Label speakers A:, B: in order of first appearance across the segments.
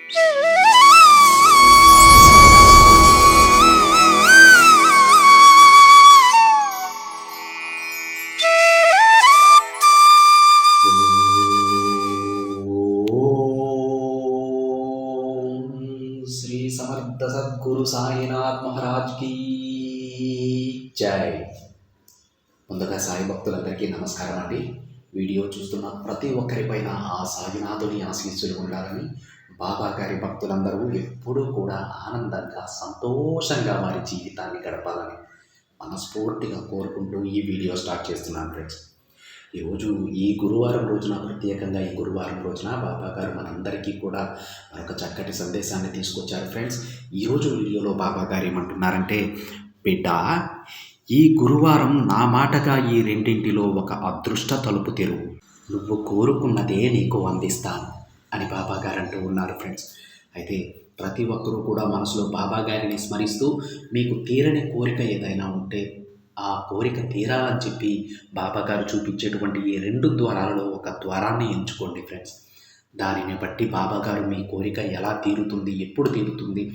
A: శ్రీ సమర్థ సద్గురు సాయినాథ్ మహారాజ్ की జై. ముందుగా సాయి భక్తులందరికీ నమస్కారం అండి. వీడియో చూస్తున్న ప్రతి ఒక్కరిపైన ఆ సాయినాథుని ఆశీస్సులు ఉండాలని, బాబా గారి భక్తులందరూ ఎప్పుడూ కూడా ఆనందంగా సంతోషంగా వారి జీవితాన్ని గడపాలని మనస్ఫూర్తిగా కోరుకుంటూ ఈ వీడియో స్టార్ట్ చేస్తున్నాను ఫ్రెండ్స్. ఈరోజు ఈ గురువారం రోజున, ప్రత్యేకంగా ఈ గురువారం రోజున బాబా గారు మనందరికీ కూడా మరొక చక్కటి సందేశాన్ని తీసుకొచ్చారు ఫ్రెండ్స్. ఈరోజు వీడియోలో బాబా గారు ఏమంటున్నారంటే, బిడ్డ, ఈ గురువారం నా మాటగా ఈ రెండింటిలో ఒక అదృష్ట తలుపు తెరువు, నువ్వు కోరుకున్నదే నీకు అందిస్తాను అని బాబా గారు అంటూ ఉన్నారు ఫ్రెండ్స్. అయితే ప్రతి ఒక్కరూ కూడా మనసులో బాబా గారిని స్మరిస్తూ మీకు తీరని కోరిక ఏదైనా ఉంటే ఆ కోరిక తీరాలని చెప్పి బాబా గారు చూపించేటువంటి ఈ 2 ద్వారాలలో ఒక ద్వారాన్ని ఎంచుకోండి ఫ్రెండ్స్. దానిని బట్టి బాబా గారు మీ కోరిక ఎలా తీరుతుంది, ఎప్పుడు తీరుతుంది,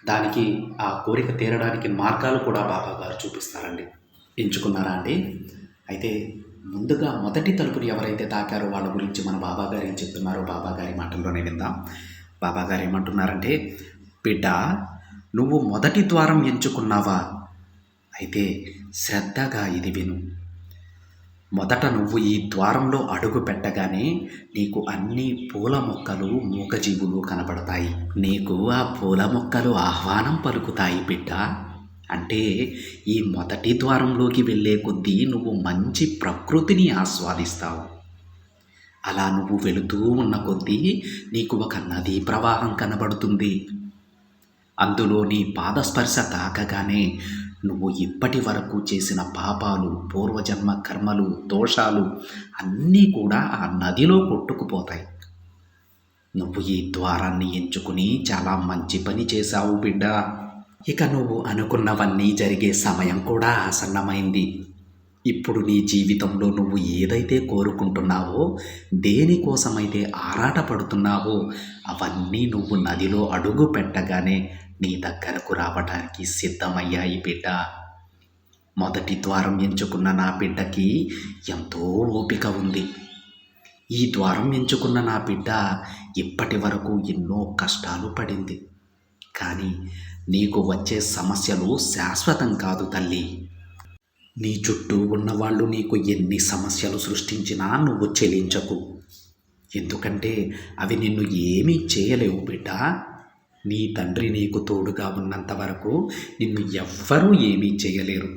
A: దానికి ఆ కోరిక తీరడానికి మార్గాలు కూడా బాబా గారు చూపిస్తారండి. ఎంచుకున్నారా అండి? అయితే ముందుగా మొదటి తలుపుని ఎవరైతే తాకారో వాళ్ళ గురించి మన బాబా గారు ఏం చెప్తున్నారో బాబా గారి మాటల్లోనే విందాం. బాబా గారు ఏమంటున్నారంటే, బిడ్డ, నువ్వు మొదటి ద్వారం ఎంచుకున్నావా? అయితే శ్రద్ధగా ఇది విను. మొదట నువ్వు ఈ ద్వారంలో అడుగు పెట్టగానే నీకు అన్ని పూల మొక్కలు, మూగజీవులు కనబడతాయి. నీకు ఆ పూల మొక్కలు ఆహ్వానం పలుకుతాయి బిడ్డ. అంటే ఈ మొదటి ద్వారంలోకి వెళ్ళే కొద్దీ నువ్వు మంచి ప్రకృతిని ఆస్వాదిస్తావు. అలా నువ్వు వెళుతూ ఉన్న కొద్దీ నీకు ఒక నదీ ప్రవాహం కనబడుతుంది. అందులో నీ పాదస్పర్శ తాకగానే నువ్వు ఇప్పటి వరకు చేసిన పాపాలు, పూర్వజన్మ కర్మలు, దోషాలు అన్నీ కూడా ఆ నదిలో కొట్టుకుపోతాయి. నువ్వు ఈ ద్వారాన్ని ఎంచుకుని చాలా మంచి పని చేశావు బిడ్డ. ఇక నువ్వు అనుకున్నవన్నీ జరిగే సమయం కూడా ఆసన్నమైంది. ఇప్పుడు నీ జీవితంలో నువ్వు ఏదైతే కోరుకుంటున్నావో, దేనికోసమైతే ఆరాటపడుతున్నావో అవన్నీ నువ్వు నదిలో అడుగు పెట్టగానే నీ దగ్గరకు రావడానికి సిద్ధమయ్యాయి బిడ్డ. మొదటి ద్వారం ఎంచుకున్న నా బిడ్డకి ఎంతో ఓపిక ఉంది. ఈ ద్వారం ఎంచుకున్న నా బిడ్డ ఇప్పటి వరకు ఎన్నో కష్టాలు పడింది. కానీ నీకు వచ్చే సమస్యలు శాశ్వతం కాదు తల్లి. నీ చుట్టూ ఉన్నవాళ్ళు నీకు ఎన్ని సమస్యలు సృష్టించినా నువ్వు చెలించకు. ఎందుకంటే అవి నిన్ను ఏమీ చేయలేవు బిడ్డ. నీ తండ్రి నీకు తోడుగా ఉన్నంత వరకు నిన్ను ఎవ్వరూ ఏమీ చేయలేరు.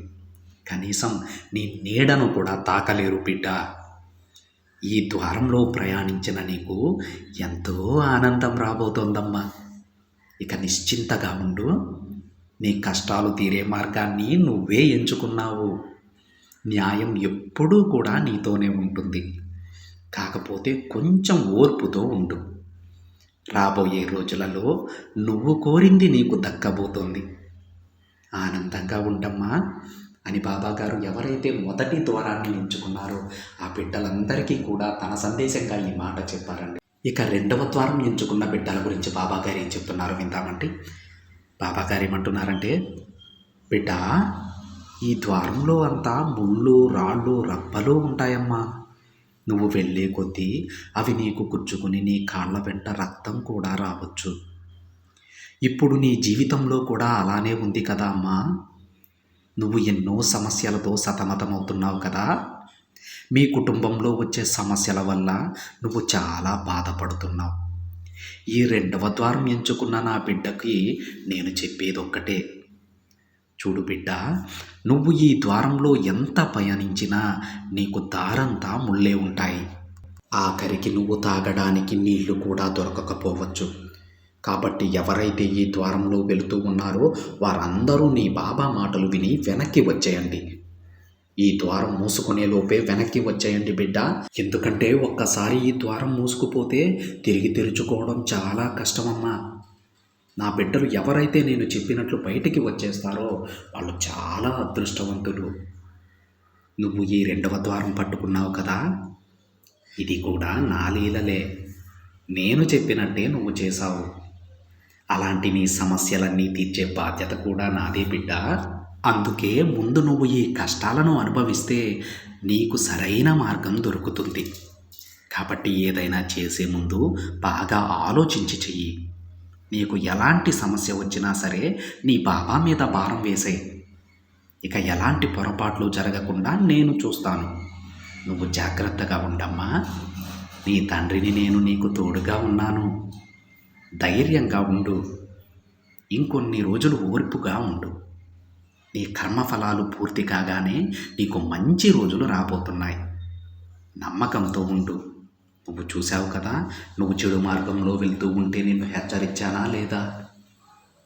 A: కనీసం నీ నీడను కూడా తాకలేరు బిడ్డ. ఈ ద్వారంలో ప్రయాణించిన నీకు ఎంతో ఆనందం రాబోతోందమ్మా. ఇక నిశ్చింతగా ఉండు. నీ కష్టాలు తీరే మార్గాన్ని నువ్వే ఎంచుకున్నావు. న్యాయం ఎప్పుడూ కూడా నీతోనే ఉంటుంది. కాకపోతే కొంచెం ఓర్పుతో ఉండు. రాబోయే రోజులలో నువ్వు కోరింది నీకు దక్కబోతోంది. ఆనందంగా ఉండమ్మా అని బాబా గారు ఎవరైతే మొదటి ద్వారాన్ని ఎంచుకున్నారో ఆ బిడ్డలందరికీ కూడా తన సందేశంగా ఈ మాట చెప్పారండి. ఇక 2వ ద్వారం ఎంచుకున్న బిడ్డల గురించి బాబా గారు ఏం చెప్తున్నారో విందామంటే, బాబా గారు ఏమంటున్నారంటే, బిడ్డ, ఈ ద్వారంలో అంతా ముళ్ళు, రాళ్ళు, రప్పలు ఉంటాయమ్మా. నువ్వు వెళ్ళే కొద్దీ అవి నీకు గుచ్చుకుని నీ కాళ్ళ వెంట రక్తం కూడా రావచ్చు. ఇప్పుడు నీ జీవితంలో కూడా అలానే ఉంది కదా అమ్మా. నువ్వు ఎన్నో సమస్యలతో సతమతమవుతున్నావు కదా. మీ కుటుంబంలో వచ్చే సమస్యల వల్ల నువ్వు చాలా బాధపడుతున్నావు. ఈ 2వ ద్వారం ఎంచుకున్న నా బిడ్డకి నేను చెప్పేది ఒక్కటే. చూడు బిడ్డ, నువ్వు ఈ ద్వారంలో ఎంత పయనించినా నీకు దారంతా ముళ్ళే ఉంటాయి. ఆఖరికి నువ్వు తాగడానికి నీళ్లు కూడా దొరకకపోవచ్చు. కాబట్టి ఎవరైతే ఈ ద్వారంలో వెళుతూ ఉన్నారో వారందరూ నీ బాబా మాటలు విని వెనక్కి వచ్చేయండి. ఈ ద్వారం మూసుకునే లోపే వెనక్కి వచ్చేయండి బిడ్డ. ఎందుకంటే ఒక్కసారి ఈ ద్వారం మూసుకుపోతే తిరిగి తెరుచుకోవడం చాలా కష్టమమ్మా. నా బిడ్డలు ఎవరైతే నేను చెప్పినట్లు బయటికి వచ్చేస్తారో వాళ్ళు చాలా అదృష్టవంతులు. నువ్వు ఈ 2వ ద్వారం పట్టుకున్నావు కదా, ఇది కూడా నా లీలలే. నేను చెప్పినట్టే నువ్వు చేశావు. అలాంటి నీ సమస్యలన్నీ తీర్చే బాధ్యత కూడా నాదే బిడ్డ. అందుకే ముందు నువ్వు ఈ కష్టాలను అనుభవిస్తే నీకు సరైన మార్గం దొరుకుతుంది. కాబట్టి ఏదైనా చేసే ముందు బాగా ఆలోచించి చెయ్యి. నీకు ఎలాంటి సమస్య వచ్చినా సరే నీ బాబా మీద భారం వేసేయి. ఇక ఎలాంటి పొరపాట్లు జరగకుండా నేను చూస్తాను. నువ్వు జాగ్రత్తగా ఉండమ్మా. నీ తండ్రిని నేను నీకు తోడుగా ఉన్నాను. ధైర్యంగా ఉండు. ఇంకొన్ని రోజులు ఓర్పుగా ఉండు. నీ కర్మఫలాలు పూర్తి కాగానే నీకు మంచి రోజులు రాబోతున్నాయి. నమ్మకంతో ఉండు. నువ్వు చూసావు కదా, నువ్వు చెడు మార్గంలో వెళ్తూ ఉంటే నిన్ను హెచ్చరించానా లేదా?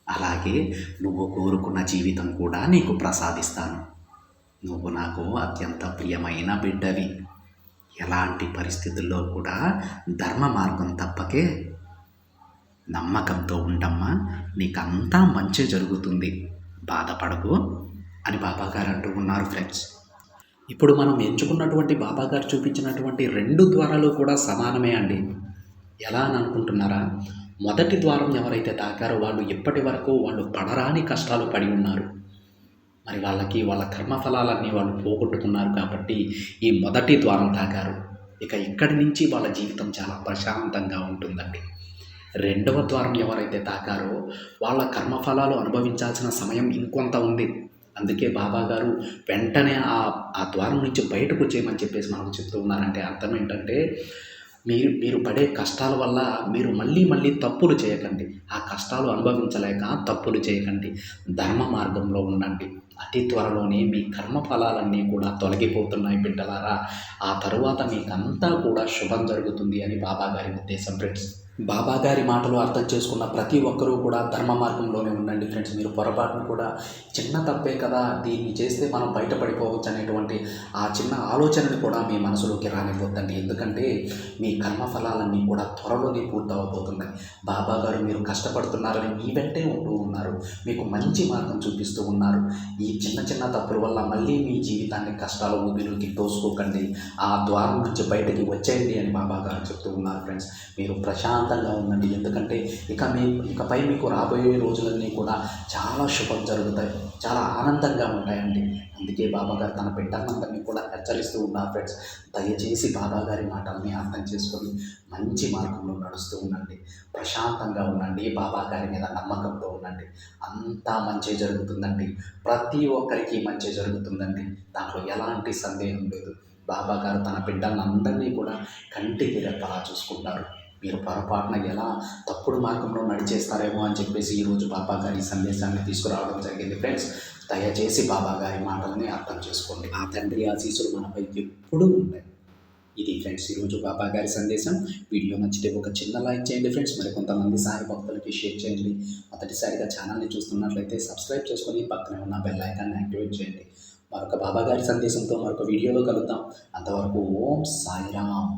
A: అలాగే నువ్వు కోరుకున్న జీవితం కూడా నీకు ప్రసాదిస్తాను. నువ్వు నాకు అత్యంత ప్రియమైన బిడ్డవి. ఎలాంటి పరిస్థితుల్లో కూడా ధర్మ మార్గం తప్పకే. నమ్మకంతో ఉండమ్మా. నీకంతా మంచి జరుగుతుంది. బాధపడకు అని బాబాగారు అంటూ ఉన్నారు ఫ్రెండ్స్. ఇప్పుడు మనం ఎంచుకున్నటువంటి బాబాగారు చూపించినటువంటి 2 ద్వారాలు కూడా సమానమే అండి. ఎలా అని అనుకుంటున్నారా? మొదటి ద్వారం ఎవరైతే తాకారో వాళ్ళు ఇప్పటి వరకు వాళ్ళు పడరాని కష్టాలు పడి ఉన్నారు. మరి వాళ్ళకి వాళ్ళ కర్మఫలాలన్నీ వాళ్ళు పోగొట్టుకున్నారు కాబట్టి ఈ మొదటి ద్వారం తాకారు. ఇక ఇక్కడి నుంచి వాళ్ళ జీవితం చాలా ప్రశాంతంగా ఉంటుందండి. రెండవ ద్వారం ఎవరైతే తాకారో వాళ్ళ కర్మఫలాలు అనుభవించాల్సిన సమయం ఇంకొంత ఉంది. అందుకే బాబాగారు వెంటనే ఆ ద్వారం నుంచి బయటకు వచ్చేయమని చెప్పేసి మనకు చెప్తూ ఉన్నారంటే అర్థం ఏంటంటే, మీరు పడే కష్టాల వల్ల మీరు మళ్ళీ తప్పులు చేయకండి. ఆ కష్టాలు అనుభవించలేక తప్పులు చేయకండి. ధర్మ మార్గంలో ఉండండి. అతి త్వరలోనే మీ కర్మఫలాలన్నీ కూడా తొలగిపోతున్నాయి బిడ్డలారా. ఆ తరువాత మీకంతా కూడా శుభం జరుగుతుంది అని బాబాగారి ఉద్దేశం ఫ్రెండ్స్. బాబాగారి మాటలు అర్థం చేసుకున్న ప్రతి ఒక్కరూ కూడా ధర్మ మార్గంలోనే ఉండండి ఫ్రెండ్స్. మీరు పొరపాటును కూడా చిన్న తప్పే కదా, దీన్ని చేస్తే మనం బయటపడిపోవచ్చు అనేటువంటి ఆ చిన్న ఆలోచనని కూడా మీ మనసులోకి రానివ్వద్దండి. ఎందుకంటే మీ కర్మఫలాలన్నీ కూడా త్వరలోనే పూర్తవబోతున్నాయి. బాబాగారు మీరు కష్టపడుతున్నారని మీ వెంటే ఉంటూ ఉన్నారు. మీకు మంచి మార్గం చూపిస్తూ ఉన్నారు. ఈ చిన్న తప్పుల వల్ల మళ్ళీ మీ జీవితాన్ని కష్టాల ఊబిలోకి తోసుకోకండి. ఆ ద్వారం నుంచి బయటకి వచ్చేయండి అని బాబాగారు చెప్తూ ఉన్నారు ఫ్రెండ్స్. మీరు ప్రశాంతంగా ఉండండి. ఎందుకంటే ఇకపై మీకు రాబోయే రోజులన్నీ కూడా చాలా శుభం జరుగుతాయి, చాలా ఆనందంగా ఉంటాయండి. అందుకే బాబాగారు తన బిడ్డలందరినీ కూడా హెచ్చరిస్తూ ఉన్నారు ఫ్రెండ్స్. దయచేసి బాబాగారి మాటల్ని అర్థం చేసుకొని మంచి మార్గంలో నడుస్తూ ఉండండి. ప్రశాంతంగా ఉండండి. బాబాగారి మీద నమ్మకంతో ఉండండి. అంతా మంచి జరుగుతుందండి. ప్రతి ఒక్కరికి మంచి జరుగుతుందండి. దాంట్లో ఎలాంటి సందేహం లేదు. బాబాగారు తన బిడ్డలందరినీ కూడా కంటికి రెప్పలా చూసుకుంటారు. మీరు పొరపాటున ఎలా తప్పుడు మార్గంలో నడిచేస్తారేమో అని చెప్పేసి ఈరోజు బాబాగారి సందేశాన్ని తీసుకురావడం జరిగింది ఫ్రెండ్స్. దయచేసి బాబాగారి మాటల్ని అర్థం చేసుకోండి. ఆ తండ్రి ఆశీస్సులు మనపై ఎప్పుడూ ఉంటాయి. ఇది ఫ్రెండ్స్ ఈరోజు బాబాగారి సందేశం. వీడియో నచ్చితే ఒక చిన్న లైక్ చేయండి ఫ్రెండ్స్. మరి కొంతమంది సాయి భక్తులకి షేర్ చేయండి. మొదటిసారిగా ఛానల్ని చూస్తున్నట్లయితే సబ్స్క్రైబ్ చేసుకొని పక్కనే ఉన్న బెల్ ఐకాన్ని యాక్టివేట్ చేయండి. మరొక బాబాగారి సందేశంతో మరొక వీడియోలో కలుద్దాం. అంతవరకు ఓం సాయిరామ్.